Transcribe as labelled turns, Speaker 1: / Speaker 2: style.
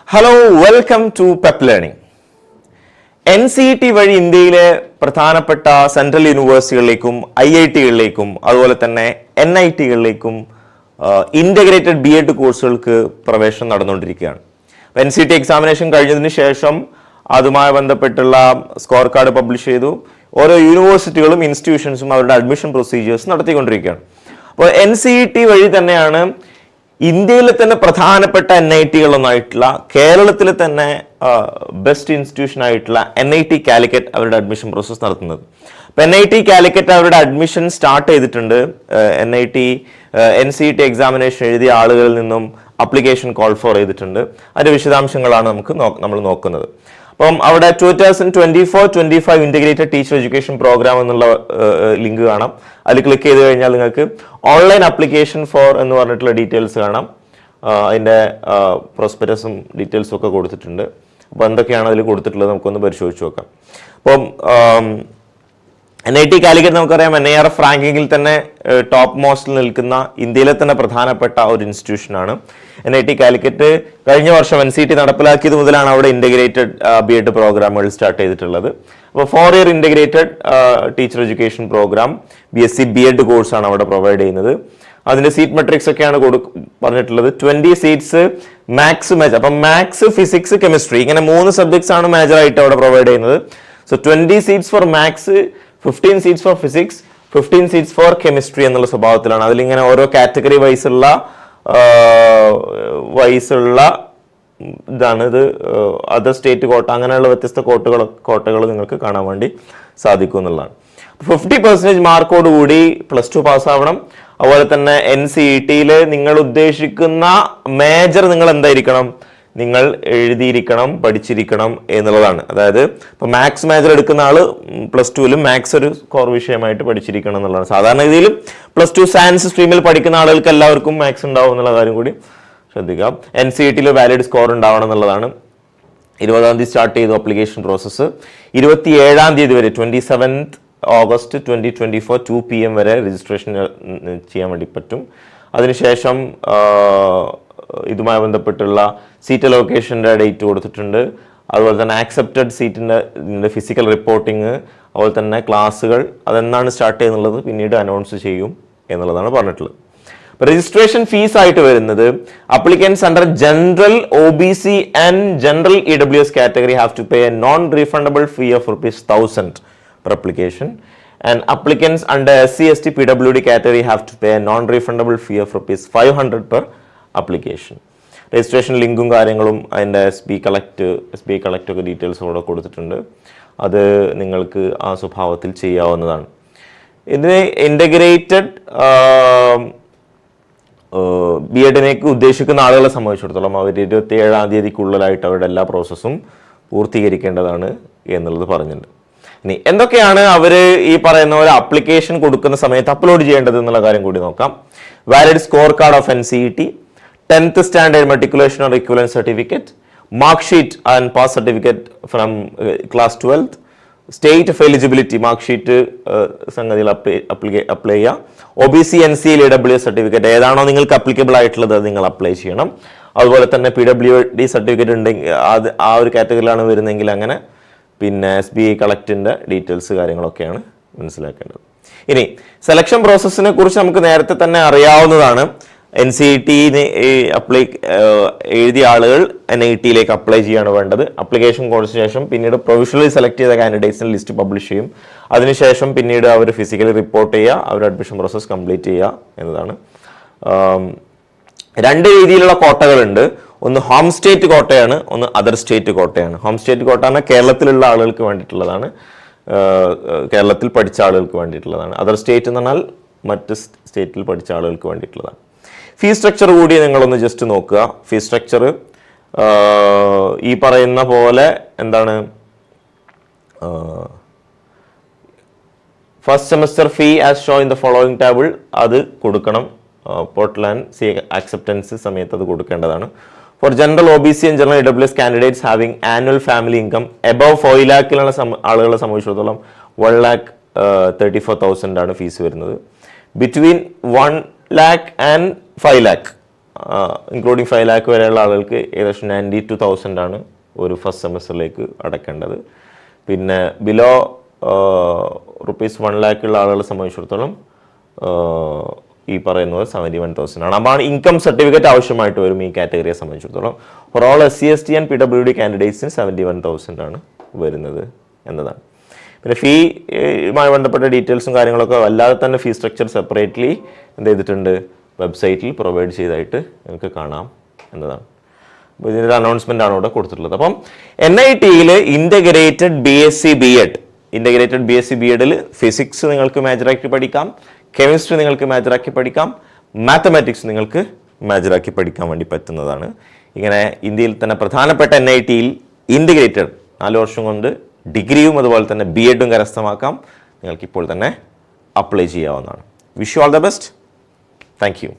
Speaker 1: Hello, welcome to pep learning. NCET വഴി ഇന്ത്യയിലെ പ്രധാനപ്പെട്ട സെൻട്രൽ യൂണിവേഴ്സിറ്റികളിലേക്കും IIT-കളിലേക്കും അതുപോലെ തന്നെ NIT-കളിലേക്കും ഇൻ്റഗ്രേറ്റഡ് BEd കോഴ്സുകൾക്ക് പ്രവേശനം നടന്നുകൊണ്ടിരിക്കുകയാണ്. NCET എക്സാമിനേഷൻ കഴിഞ്ഞതിന് ശേഷം അതുമായി ബന്ധപ്പെട്ടുള്ള സ്കോർ കാർഡ് പബ്ലിഷ് ചെയ്തു. ഓരോ യൂണിവേഴ്സിറ്റികളും ഇൻസ്റ്റിറ്റ്യൂഷൻസും അവരുടെ അഡ്മിഷൻ പ്രൊസീജിയേഴ്സ് നടത്തിക്കൊണ്ടിരിക്കുകയാണ്. അപ്പോൾ NCET വഴി തന്നെയാണ് ഇന്ത്യയിലെ തന്നെ പ്രധാനപ്പെട്ട NIT-കളൊന്നായിട്ടുള്ള കേരളത്തിലെ തന്നെ ബെസ്റ്റ് ഇൻസ്റ്റിറ്റ്യൂഷൻ ആയിട്ടുള്ള NIT കാലിക്കറ്റ് അവരുടെ അഡ്മിഷൻ പ്രോസസ്സ് നടത്തുന്നത്. അപ്പം NIT കാലിക്കറ്റ് അവരുടെ അഡ്മിഷൻ സ്റ്റാർട്ട് ചെയ്തിട്ടുണ്ട്. NCET എക്സാമിനേഷൻ എഴുതിയ ആളുകളിൽ നിന്നും അപ്ലിക്കേഷൻ കോൾ ഫോർ ചെയ്തിട്ടുണ്ട്. അതിൻ്റെ വിശദാംശങ്ങളാണ് നമ്മൾ നോക്കുന്നത്. അപ്പം അവിടെ 2024-25 ഇൻ്റഗ്രേറ്റഡ് ടീച്ചർ എഡ്യൂക്കേഷൻ പ്രോഗ്രാം എന്നുള്ള ലിങ്ക് കാണാം. അതിൽ ക്ലിക്ക് ചെയ്ത് കഴിഞ്ഞാൽ നിങ്ങൾക്ക് ഓൺലൈൻ അപ്ലിക്കേഷൻ ഫോർ എന്ന് പറഞ്ഞിട്ടുള്ള ഡീറ്റെയിൽസ് കാണാം. അതിൻ്റെ പ്രോസ്പെക്ടസും ഡീറ്റെയിൽസും ഒക്കെ കൊടുത്തിട്ടുണ്ട്. അപ്പോൾ എന്തൊക്കെയാണ് അതിൽ കൊടുത്തിട്ടുള്ളത് നമുക്കൊന്ന് പരിശോധിച്ച് നോക്കാം. അപ്പം NIT കാലിക്കറ്റ് നമുക്കറിയാം NIRF റാങ്കിങ്ങിൽ തന്നെ ടോപ്പ് മോസ്റ്റിൽ നിൽക്കുന്ന ഇന്ത്യയിലെ തന്നെ പ്രധാനപ്പെട്ട ഒരു ഇൻസ്റ്റിറ്റ്യൂഷനാണ്. NIT കാലിക്കറ്റ് കഴിഞ്ഞ വർഷം NCET നടപ്പിലാക്കിയത് മുതലാണ് അവിടെ ഇൻ്റഗ്രേറ്റഡ് BEd പ്രോഗ്രാമുകൾ സ്റ്റാർട്ട് ചെയ്തിട്ടുള്ളത്. അപ്പോൾ 4 year integrated teacher education program BSc BEd കോഴ്സാണ് അവിടെ പ്രൊവൈഡ് ചെയ്യുന്നത്. അതിൻ്റെ സീറ്റ് മെട്രിക്സ് ഒക്കെയാണ് പറഞ്ഞിട്ടുള്ളത്. 20 സീറ്റ്സ് മാത്സ് മേജർ. അപ്പം മാത്സ്, ഫിസിക്സ്, കെമിസ്ട്രി ഇങ്ങനെ 3 സബ്ജക്ട്സ് ആണ് മേജറായിട്ട് അവിടെ പ്രൊവൈഡ് ചെയ്യുന്നത്. So 20 seats for maths, 15 seats for physics, 15 seats for chemistry എന്നുള്ള സ്വഭാവത്തിലാണ്. അതിലിങ്ങനെ ഓരോ കാറ്റഗറി വൈസുള്ള ഇതാണ് ഇത്. അതർ സ്റ്റേറ്റ് കോട്ട അങ്ങനെയുള്ള വ്യത്യസ്ത കോട്ടകൾ നിങ്ങൾക്ക് കാണാൻ വേണ്ടി സാധിക്കും എന്നുള്ളതാണ്. 50% മാർക്കോട് കൂടി +2 പാസ്സാവണം. അതുപോലെ തന്നെ NCET-യിൽ നിങ്ങൾ ഉദ്ദേശിക്കുന്ന മേജർ നിങ്ങൾ എന്തായിരിക്കണം, നിങ്ങൾ എഴുതിയിരിക്കണം, പഠിച്ചിരിക്കണം എന്നുള്ളതാണ്. അതായത് ഇപ്പോൾ മാത്സ് മേജർ എടുക്കുന്ന ആൾ +2-ലും മാത്സ് ഒരു കോർ വിഷയമായിട്ട് പഠിച്ചിരിക്കണം എന്നുള്ളതാണ്. സാധാരണ രീതിയിൽ +2 സയൻസ് സ്ട്രീമിൽ പഠിക്കുന്ന ആളുകൾക്ക് എല്ലാവർക്കും മാത്സ് ഉണ്ടാവും എന്നുള്ള കാര്യം കൂടി ശ്രദ്ധിക്കാം. NCET-ൽ വാലിഡ് സ്കോർ ഉണ്ടാവണം എന്നുള്ളതാണ്. 20-ാം തീയതി സ്റ്റാർട്ട് ചെയ്തു അപ്ലിക്കേഷൻ പ്രോസസ്സ്. 27-ാം തീയതി വരെ 27th ഓഗസ്റ്റ് 2024 2 PM വരെ രജിസ്ട്രേഷൻ ചെയ്യാൻ വേണ്ടി പറ്റും. അതിനുശേഷം ഇതുമായി ബന്ധപ്പെട്ടുള്ള സീറ്റ് അലോക്കേഷൻ്റെ ഡേറ്റ് കൊടുത്തിട്ടുണ്ട്. അതുപോലെ തന്നെ ആക്സെപ്റ്റഡ് സീറ്റിൻ്റെ ഫിസിക്കൽ റിപ്പോർട്ടിങ്, അതുപോലെ തന്നെ ക്ലാസ്സുകൾ അതെന്നാണ് സ്റ്റാർട്ട് ചെയ്യുന്നുള്ളത് പിന്നീട് അനൗൺസ് ചെയ്യും എന്നുള്ളതാണ് പറഞ്ഞിട്ടുള്ളത്. രജിസ്ട്രേഷൻ ഫീസ് ആയിട്ട് വരുന്നത് applicants under general OBC and general EWS category have to pay a non refundable fee of ₹1000 per application, and applicants under SC/ST PWD category have to pay a non-refundable fee of ₹500 per application. Registration ലിങ്കും കാര്യങ്ങളും അതിൻ്റെ SB collect ഒക്കെ details കൂടെ കൊടുത്തിട്ടുണ്ട്. അത് നിങ്ങൾക്ക് ആ സ്വഭാവത്തിൽ ചെയ്യാവുന്നതാണ്. ഇതിന് ഇൻ്റഗ്രേറ്റഡ് BEdനേക്ക് ഉദ്ദേശിക്കുന്ന ആളുകളെ സംബന്ധിച്ചിടത്തോളം അവർ 27-ാം തീയതിക്കുള്ളിലായിട്ട് അവരുടെ എല്ലാ പ്രോസസ്സും പൂർത്തീകരിക്കേണ്ടതാണ് എന്നുള്ളത് പറഞ്ഞിട്ടുണ്ട്. ഇനി എന്തൊക്കെയാണ് അവർ ഈ പറയുന്ന പോലെ അപ്ലിക്കേഷൻ കൊടുക്കുന്ന സമയത്ത് അപ്ലോഡ് ചെയ്യേണ്ടത് എന്നുള്ള കാര്യം കൂടി നോക്കാം. Valid score card of NCET, 10th standard matriculation or equivalence certificate, mark sheet and pass certificate from class 12th, state of eligibility mark sheet സംഗതിയിൽ അപ്ലൈ ചെയ്യുക. OBC NCL EWS സർട്ടിഫിക്കറ്റ് ഏതാണോ നിങ്ങൾക്ക് അപ്ലിക്കബിൾ ആയിട്ടുള്ളത് അത് നിങ്ങൾ അപ്ലൈ ചെയ്യണം. അതുപോലെ തന്നെ PWD സർട്ടിഫിക്കറ്റ് ഉണ്ടെങ്കിൽ അത് ആ ഒരു കാറ്റഗറിയിലാണ് വരുന്നതെങ്കിൽ അങ്ങനെ. പിന്നെ SB കളക്റ്റിൻ്റെ ഡീറ്റെയിൽസ് കാര്യങ്ങളൊക്കെയാണ് മനസ്സിലാക്കേണ്ടത്. ഇനി സെലക്ഷൻ പ്രോസസ്സിനെ കുറിച്ച് നമുക്ക് നേരത്തെ തന്നെ അറിയാവുന്നതാണ്. NCET-ന് എഴുതിയ ആളുകൾ NIT-ലേക്ക് അപ്ലൈ ചെയ്യാണ് വേണ്ടത്. അപ്ലിക്കേഷൻ കൊടുത്ത ശേഷം പിന്നീട് പ്രൊവിഷണലി സെലക്ട് ചെയ്ത കാൻഡിഡേറ്റ്സിന് ലിസ്റ്റ് പബ്ലിഷ് ചെയ്യും. അതിനുശേഷം പിന്നീട് അവർ ഫിസിക്കലി റിപ്പോർട്ട് ചെയ്യുക, അവരുടെ അഡ്മിഷൻ പ്രോസസ്സ് കംപ്ലീറ്റ് ചെയ്യുക എന്നതാണ്. 2 രീതിയിലുള്ള കോട്ടകളുണ്ട്. ഒന്ന് ഹോം സ്റ്റേറ്റ് കോട്ടയാണ്, ഒന്ന് അതർ സ്റ്റേറ്റ് കോട്ടയാണ്. ഹോം സ്റ്റേറ്റ് കോട്ട എന്നാൽ കേരളത്തിലുള്ള ആളുകൾക്ക് വേണ്ടിയിട്ടുള്ളതാണ്, കേരളത്തിൽ പഠിച്ച ആളുകൾക്ക് വേണ്ടിയിട്ടുള്ളതാണ്. അതർ സ്റ്റേറ്റ് എന്ന് പറഞ്ഞാൽ മറ്റ് സ്റ്റേറ്റിൽ പഠിച്ച ആളുകൾക്ക് വേണ്ടിയിട്ടുള്ളതാണ്. ഫീസ് സ്ട്രക്ചർ കൂടി നിങ്ങളൊന്ന് ജസ്റ്റ് നോക്കുക. ഫീസ് സ്ട്രക്ചർ ഈ പറയുന്ന പോലെ എന്താണ്, first semester fee as show in the following table അത് കൊടുക്കണം. പോർട്ടൽ ആൻഡ് സി ആക്സെപ്റ്റൻസ് സമയത്ത് അത് കൊടുക്കേണ്ടതാണ്. For general OBC and general EWS candidates having annual family income above 5 lakhിലുള്ള ആളുകളെ സംബന്ധിച്ചിടത്തോളം 1,34,000 ആണ് ഫീസ് വരുന്നത്. Between 1 lakh and 5 lakh including 5 lakh വരെയുള്ള ആളുകൾക്ക് ഏകദേശം 92,000 ആണ് ഒരു ഫസ്റ്റ് സെമസ്റ്ററിലേക്ക് അടക്കേണ്ടത്. പിന്നെ ബിലോ ₹1 lakh ഉള്ള ആളുകളെ സംബന്ധിച്ചിടത്തോളം ഈ പറയുന്നത് 71,000 ആണ്. അപ്പോൾ ഇൻകം സർട്ടിഫിക്കറ്റ് ആവശ്യമായിട്ട് വരും ഈ കാറ്റഗറിയെ സംബന്ധിച്ചിടത്തോളം. For all SC ST and PWD കാൻഡിഡേറ്റ്സിന് 71,000 ആണ് വരുന്നത് എന്നതാണ്. പിന്നെ ഫീയുമായി ബന്ധപ്പെട്ട ഡീറ്റെയിൽസും കാര്യങ്ങളൊക്കെ അല്ലാതെ തന്നെ ഫീ സ്ട്രക്ചർ സെപ്പറേറ്റ്ലി എന്ത് ചെയ്തിട്ടുണ്ട്, വെബ്സൈറ്റിൽ പ്രൊവൈഡ് ചെയ്തായിട്ട് നിങ്ങൾക്ക് കാണാം എന്നതാണ്. അപ്പോൾ ഇതിൻ്റെ അനൗൺസ്മെൻ്റ് ആണ് ഇവിടെ കൊടുത്തിട്ടുള്ളത്. അപ്പം NIT-യിൽ ഇൻ്റഗ്രേറ്റഡ് BSc B.Ed ഫിസിക്സ് നിങ്ങൾക്ക് മേജറാക്കി പഠിക്കാം, കെമിസ്ട്രി നിങ്ങൾക്ക് മേജറാക്കി പഠിക്കാം, മാത്തമാറ്റിക്സ് നിങ്ങൾക്ക് മേജറാക്കി പഠിക്കാൻ വേണ്ടി പറ്റുന്നതാണ്. ഇങ്ങനെ ഇന്ത്യയിൽ തന്നെ പ്രധാനപ്പെട്ട NIT-യിൽ ഇൻ്റഗ്രേറ്റഡ് 4 വർഷം കൊണ്ട് ഡിഗ്രിയും അതുപോലെ തന്നെ B.Ed-ഉം കരസ്ഥമാക്കാം. നിങ്ങൾക്കിപ്പോൾ തന്നെ അപ്ലൈ ചെയ്യാവുന്നതാണ്. Wish you all the best. Thank you.